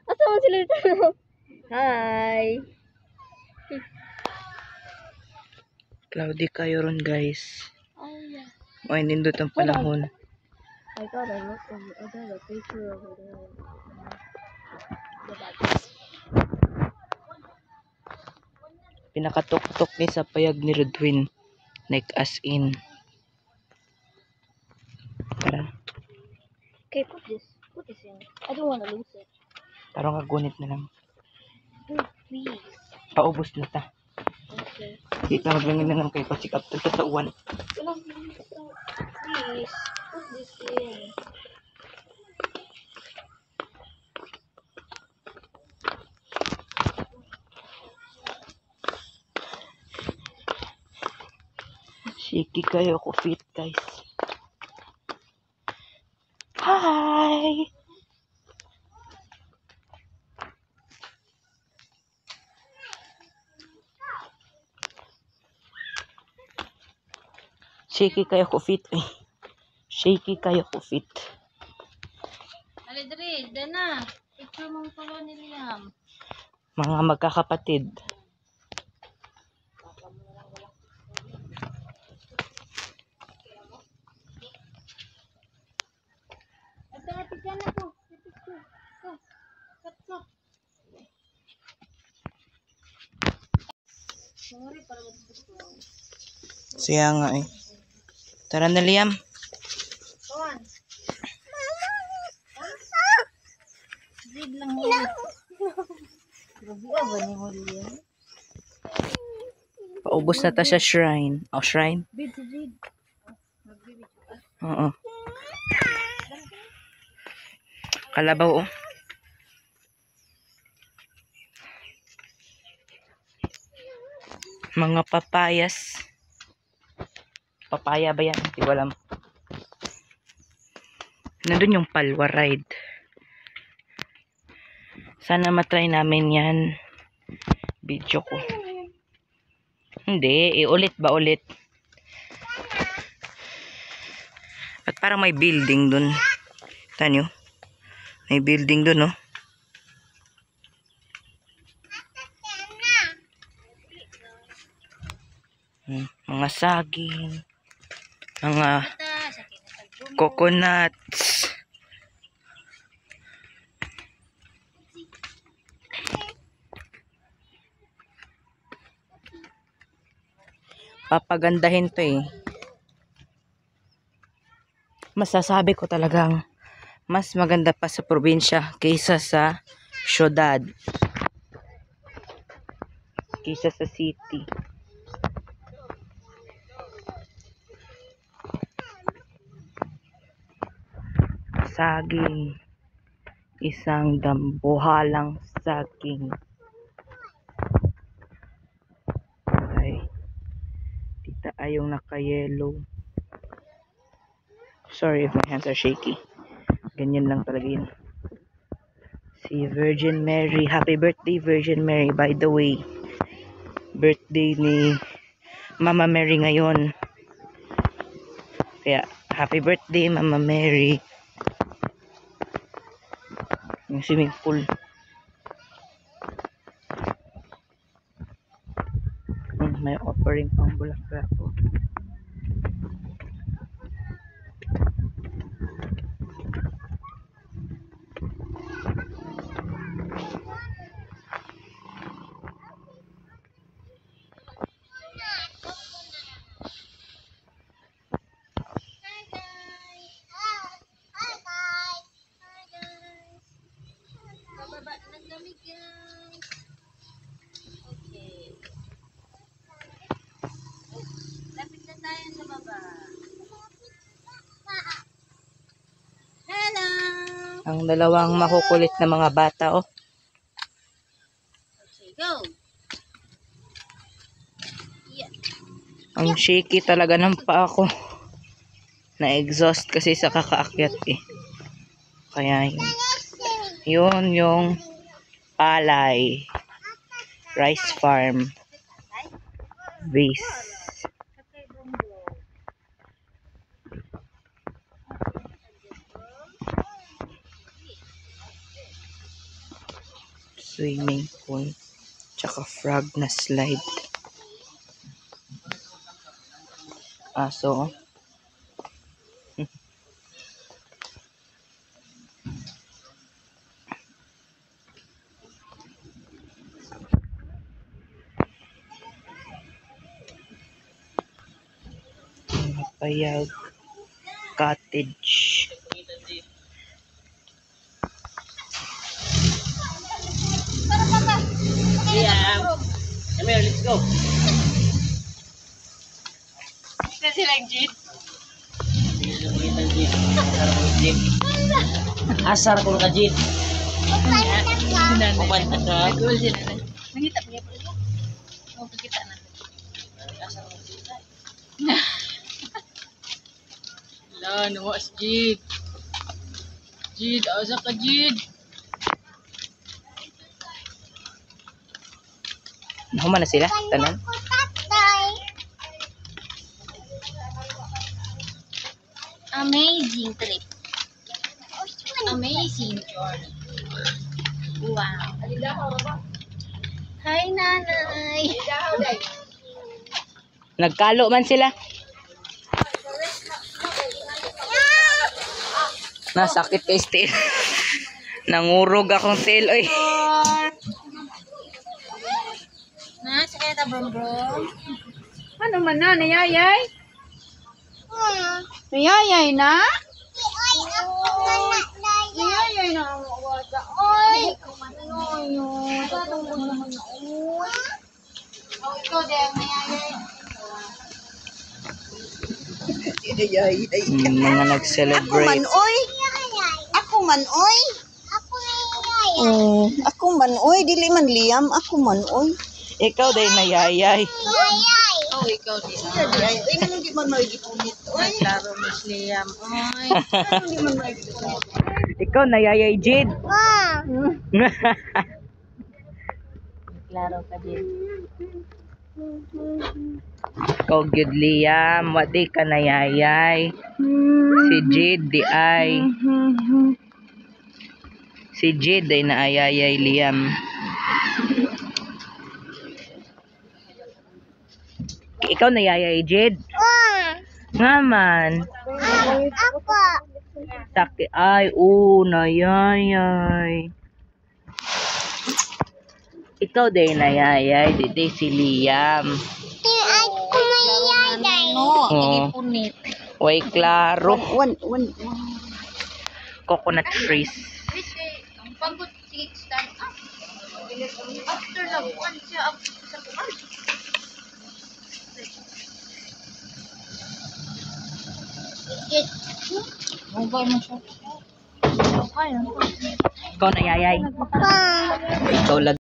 Asa mo sila dito? Hi. Cloudy kayo ron guys. Oh yeah. May nindot ang panahon. I got a picture over there. Pinakatok-tok ni sa payag ni Redwin. Like as in. Tara. Okay, put this in. I don't want to lose it. Tarong agunit na lang. Please. Paubos na ta. Okay. Di ka maglangin na lang kayo pasikap to sa uwan. Please, put this in. Shaky kayo ako fit guys. Hi! Shaky kayo ko fit eh. Shaky kayo ko fit. Alidri, dana. Picture mong tulo ni Liam. Mga magkakapatid. Ate, ka na po. Picture. Cut. Sorry, para mag-picture. Siya nga eh. Tara na Liam. Go on. Zig lang mo. Grabe ba ni mo Liam? Paubos na ta sa shrine. O shrine? Bid. Oo. Kalabaw oh. Mga papayas. Papaya ba yan? Hindi ko alam. Nandun yung palwa ride. Sana matry namin yan. Video ko. Hindi. Ulit ba ulit? At parang may building dun. Tanyo. May building dun oh. Mga saging. Mga coconuts. Papagandahin to eh. Masasabi ko talagang mas maganda pa sa probinsya kaysa sa syudad. Kaysa sa city. Saging. Isang dambuhalang saging. Ay. Tita ayong naka-yellow. Sorry if my hands are shaky. Ganyan lang talaga yun. Si Virgin Mary. Happy birthday Virgin Mary. By the way. Birthday ni Mama Mary ngayon. Kaya happy birthday Mama Mary. Yung swimming pool. May offering pang bulaklak po. Bababa ng gamit guys. Okay. Lapit na tayo sa baba. Hello! Ang dalawang makukulit na mga bata oh. Okay, go! Yeah. Ang shaky talaga ng paa ko. Na-exhaust kasi sa kakaakyat eh. Kaya yun. Yun yung palay. Rice farm. Base. swimming pool. Tsaka frog na slide. Aso. Payag cottage. Yeah. Come here, let's go. Ito silang jeep. Asar ko ka jit. Kuman ka ka. Nag-uul sila na. Nangitap niya pa ito. O, pagkita na. Wala, nawas Jid. Jid, asa ka Jid? Nahuman na sila, tanan. Amazing trip. Amazing journey. Wow. Hi, nanay. Nagkalo man sila. Nasakit kay Steel. Nangurog akong tail, oy. Na, sakay ta brom brom. Ano man na, nayayay? Nayayay na? Nayayay na ang wata. Oy! Oy! Tatungkol naman na. Oy! Oh, ikaw din, mayayay. Mga nag-celebrate. Oy! Ako man, oy! Ako man, oy! Dili man Liam. Ako man, oy! Ikaw day nayayay. Oh, ikaw din. Ay, hindi man magipunit, oy! Klaro, Miss Liam. Oy. Hindi man magipunit. Ikaw nayayay, Jid. Klaro ka din. Ikaw good Liam. Wadi ka nayayay. Si Jid di ay. Si Jid ay naayayay Liam. Ikaw nayayay, Jid? Nga man. Taki ay, nayayay. Ikaw din nayayay, di si Liam. No, Oo. punit. Way klaro. One. Coconut trees. Ang pagod, sige, stand up. After na buwan siya, after sa buwan. Mobile mo siya. Okay, Ikaw nayayay. Ikaw lag